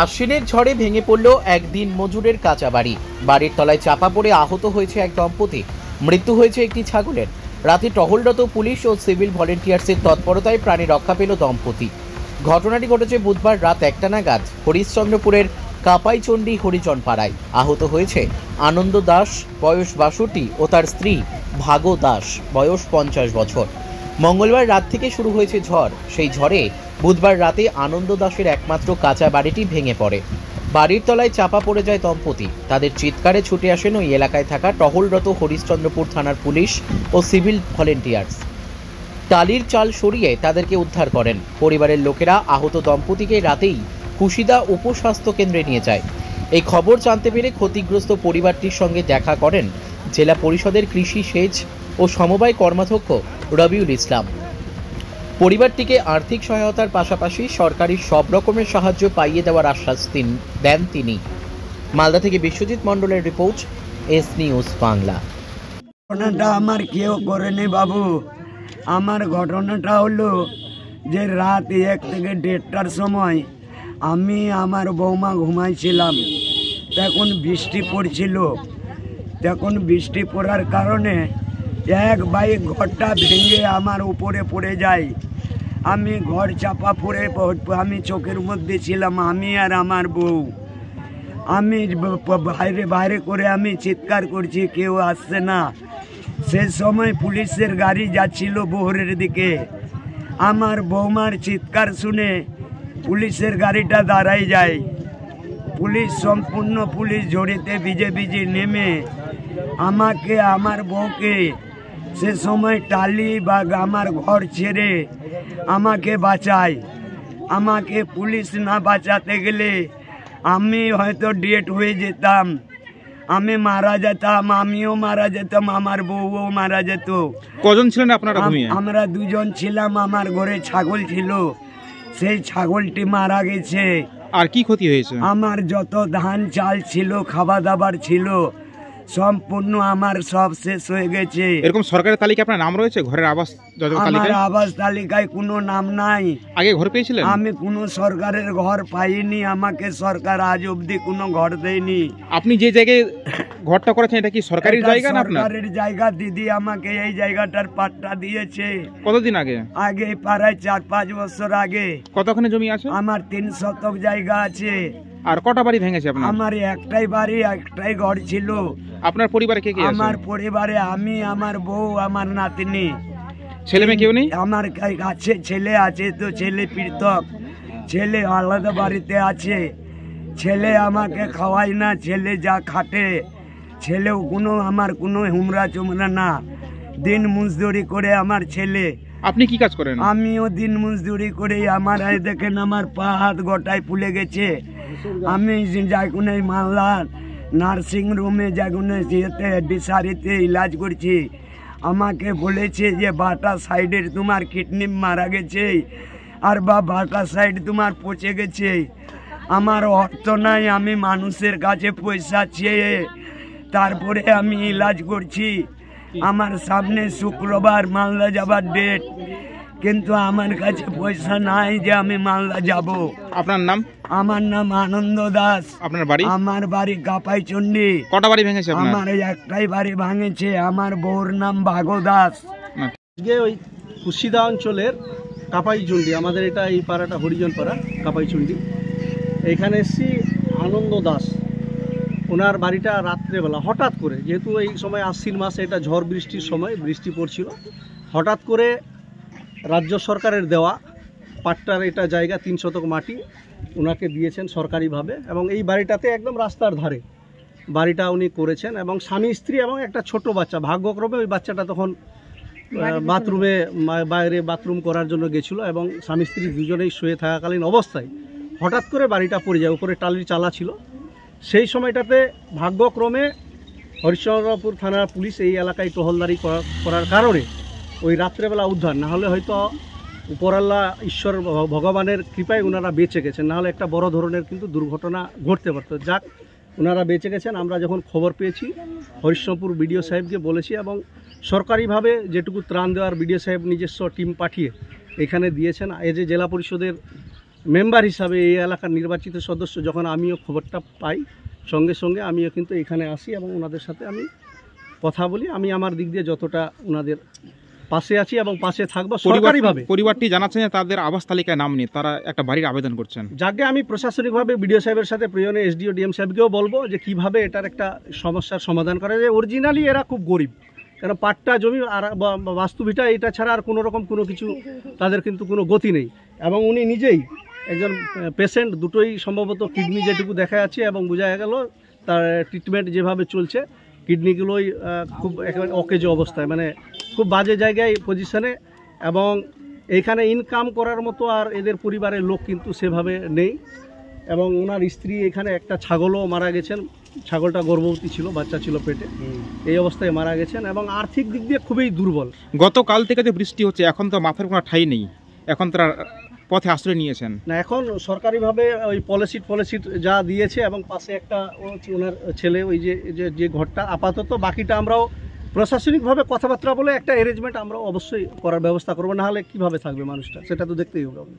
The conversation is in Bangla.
আশ্বিনের ঝড়ে ভেঙে পড়ল একদিন মজুরের কাঁচা বাড়ি। বাড়ির তলায় চাপা পড়ে আহত হয়েছে এক দম্পতি। মৃত্যু হয়েছে একটি ছাগলের। রাতে টহলরত পুলিশ ও সিভিল ভলেন্টিয়ার্সের তৎপরতায় প্রাণী রক্ষা পেল দম্পতি। ঘটনাটি ঘটেছে বুধবার রাত 1টা নাগাদ হরিশ্চন্দ্রপুরের কাপাইচণ্ডী হরিজন পাড়ায়। আহত হয়েছে আনন্দ দাস বয়স 62 ও তার স্ত্রী ভাগো দাস বয়স 50 বছর। মঙ্গলবার রাত থেকে শুরু হয়েছে ঝড়। সেই ঝড়ে বুধবার রাতে আনন্দ দাসের একমাত্র কাঁচা বাড়িটি ভেঙে পড়ে। বাড়ির তলায় চাপা পড়ে যায় দম্পতি। তাদের চিৎকারে ছুটে আসেন ওই এলাকায় থাকা টহলরত হরিশ্চন্দ্রপুর থানার পুলিশ ও সিভিল ভলেন্টিয়ার্স। টালির চাল সরিয়ে তাদেরকে উদ্ধার করেন। পরিবারের লোকেরা আহত দম্পতিকে রাতেই কুশিদা উপস্বাস্থ্য কেন্দ্রে নিয়ে যায়। এই খবর জানতে পেরে ক্ষতিগ্রস্ত পরিবারটির সঙ্গে দেখা করেন জেলা পরিষদের কৃষি, সেচ ও সমবায় কর্মাধ্যক্ষ রবিউল ইসলাম। পরিবারটিকে আর্থিক সহায়তার পাশাপাশি সরকারি সব রকমের সাহায্য পাইয়ে দেওয়ার আশ্বাস দেন তিনি। মালদা থেকে বিশ্বজিৎ মণ্ডলের রিপোর্ট, এস নিউজ বাংলা। ঘটনাটা আমার কেউ করেনি বাবু। আমার ঘটনাটা হলো যে রাত 1 থেকে 1:30টার সময় আমি আমার বৌমা ঘুমাইছিলাম। তখন বৃষ্টি পড়ছিল। তখন বৃষ্টি পড়ার কারণে এক বাইক ঘরটা ভেঙে আমার উপরে পড়ে যায়। আমি ঘর চাপা পড়ে আমি চোখের মধ্যে ছিলাম, আমি আর আমার বউ। আমি বাইরে করে আমি চিৎকার করছি, কেউ আসছে না। সে সময় পুলিশের গাড়ি যাচ্ছিল বহরের দিকে। আমার বৌমার চিৎকার শুনে পুলিশের গাড়িটা দাঁড়াই যায়। পুলিশ সম্পূর্ণ পুলিশ জড়িতে ভিজে ভিজে নেমে আমাকে আমার বউকে সে সময় টালি বা আমার ঘর ছেড়ে আমাকে বাঁচায়। আমাকে পুলিশ না বাঁচাতে গেলে আমি হয়তো ডেট হয়ে যেতাম, আমি মারা যেতাম, আমিও মারা যেতাম, আমার বউও মারা যেত। কজন ছিলেন আপনারা? আমরা 2 জন ছিলাম। আমার ঘরে ছাগল ছিল, সেই ছাগলটি মারা গেছে। আর কি ক্ষতি হয়েছে? আমার যত ধান চাল ছিল, খাওয়া দাবার ছিল, সম্পূর্ণ আমার সব শেষ হয়ে গেছে। এরকম সরকারের তালিকায় আপনার নাম রয়েছে? ঘরের আবাস আমার আবাস তালিকায় কোনো নাম নাই। আগে ঘর পেয়েছিলেন? আমি কোনো সরকারের ঘর পাইনি। আমাকে সরকার আজ অবধি কোনো ঘর দেয়নি। আপনি যে জায়গায় ঘরটা করেছেন এটা কি সরকারি জায়গা না আপনার? সরকারের জায়গা। দিদি আমাকে এই জায়গাটার পাট্টা দিয়েছে। কতদিন আগে? আগে প্রায় 4-5 বছর আগে। কতখানি জমি আছে? আমার 3 শতক জায়গা আছে। আর কটা বাড়ি ভেঙেছে আপনার? আমার একটাই বাড়ি, একটাই ঘর ছিল। আপনার পরিবারে কে কে আছে? আমার পরিবারে আমি, আমার বউ, আমার নাতনি। ছেলে মেয়ে কেউ নেই? আমার কাছে ছেলে আছে, তো ছেলে পৃথক, ছেলে আলাদা বাড়িতে আছে। ছেলে আমাকে খাওয়ায় না, ছেলে যা খাটে। ছেলেও আমার কোনো হুমরা চুমরা না। দিন মজদুরি করে আমার ছেলে। আপনি কি কাজ করেন? আমিও দিন মজদুরি করে। আমার দেখেন আমার পা হাত গোটায় ফুলে গেছে। আমি যাগুনে মালদা নার্সিং রুমে যাগুনে যেতে ডিসারিতে ইলাজ করছি। আমাকে বলেছে যে বাটা সাইডের তোমার কিডনি মারা গেছে, আর বাটা সাইড তোমার পচে গেছে। আমার অর্থ নাই, আমি মানুষের কাছে পয়সা চেয়ে তারপরে আমি ইলাজ করছি। আমার সামনে শুক্রবার মালদা যাবার ডেট, কিন্তু আমার কাছে পয়সা নাই যে আমি মালদা যাব। আপনার নাম? আমার নাম আনন্দ দাস। আপনার বাড়ি? আমার বাড়ি কাপাইচণ্ডী। কটা বাড়ি ভেঙেছে আপনার? আমার একটাই বাড়ি ভাঙেছে। আমার বউর নাম ভাগো দাস। ওই কুশিদা অঞ্চলের কাপাইচণ্ডী, আমাদের এটা এই পাড়াটা হরিজন পাড়া, কাপাইচণ্ডী। এখানে এসছি আনন্দ দাস। ওনার বাড়িটা রাত্রেবেলা হঠাৎ করে, যেহেতু এই সময় আশ্বিন মাসে এটা ঝড় বৃষ্টির সময়, বৃষ্টি পড়ছিল, হঠাৎ করে রাজ্য সরকারের দেওয়া পাট্টার এটা জায়গা 3 শতক মাটি ওনাকে দিয়েছেন সরকারিভাবে। এবং এই বাড়িটাতে একদম রাস্তার ধারে বাড়িটা উনি করেছেন। এবং স্বামী স্ত্রী এবং একটা ছোট বাচ্চা। ভাগ্যক্রমে ওই বাচ্চাটা তখন বাথরুমে বাইরে বাথরুম করার জন্য গেছিলো, এবং স্বামী স্ত্রী দুজনেই শুয়ে থাকাকালীন অবস্থায় হঠাৎ করে বাড়িটা পড়ে যায়। উপরে টালির চালা ছিল। সেই সময়টাতে ভাগ্যক্রমে হরিশ্চন্দ্রপুর থানার পুলিশ এই এলাকায় টহলদারি করার কারণে ওই রাত্রেবেলা উদ্ধার। নাহলে হয়তো উপরাল্লা ঈশ্বর ভগবানের কৃপায় ওনারা বেঁচে গেছেন, নাহলে একটা বড় ধরনের কিন্তু দুর্ঘটনা ঘটতে পারত। যাক, ওনারা বেঁচে গেছেন। আমরা যখন খবর পেয়েছি হরিশ্চন্দ্রপুর বিডিও সাহেবকে বলেছি, এবং সরকারিভাবে যেটুকু ত্রাণ দেওয়ার বিডিও সাহেব নিজস্ব টিম পাঠিয়ে এখানে দিয়েছেন। এই যে জেলা পরিষদের মেম্বার হিসাবে এই এলাকার নির্বাচিত সদস্য যখন আমিও খবরটা পাই সঙ্গে সঙ্গে আমিও কিন্তু এখানে আসি এবং ওনাদের সাথে আমি কথা বলি। আমি আমার দিক দিয়ে যতটা ওনাদের পাশে আছি এবং পাশে থাকবো সরকারিভাবে। পরিবারটি জানাচ্ছেন যে তাদের আবাস তালিকায় নাম নেই, তারা একটা বাড়ির আবেদন করছেন। যাকে আমি প্রশাসনিকভাবে বিডিও সাহেবের সাথে প্রয়োজনে এসডিও ডিএম সাহেবকেও বলবো যে কিভাবে এটার একটা সমস্যার সমাধান করা যায়। অরিজিনালি এরা খুব গরিব, কারণ পাট্টা জমি আর বাস্তুভিটা এটা ছাড়া আর কোনো রকম কোনো কিছু তাদের কিন্তু কোনো গতি নেই। এবং উনি নিজেই একজন পেশেন্ট, দুটোই সম্ভবত কিডনি যেটুকু দেখা যাচ্ছে এবং বোঝা গেল তার ট্রিটমেন্ট যেভাবে চলছে কিডনিগুলোই খুব একেবারে অকেজ অবস্থায়, মানে খুব বাজে জায়গায় পজিশনে, এবং এইখানে ইনকাম করার মতো আর এদের পরিবারের লোক কিন্তু সেভাবে নেই। এবং ওনার স্ত্রী এখানে একটা ছাগলও মারা গেছেন, ছাগলটা গর্ভবতী ছিল, বাচ্চা ছিল পেটে, এই অবস্থায় মারা গেছেন এবং আর্থিক দিক দিয়ে খুবই দুর্বল। গতকাল থেকে যে বৃষ্টি হচ্ছে, এখন তো মাথার কোনো ঠাঁই নেই, এখন তারা পথে আশ্রয় নিয়েছেন না। এখন সরকারিভাবে ওই পলিসি যা দিয়েছে এবং পাশে একটা ওনার ছেলে ওই যে ঘরটা আপাতত, বাকিটা আমরাও প্রশাসনিকভাবে কথাবার্তা বলে একটা অ্যারেঞ্জমেন্ট আমরা অবশ্যই করার ব্যবস্থা করবো, না হলে কীভাবে থাকবে মানুষটা সেটা তো দেখতেই হবে।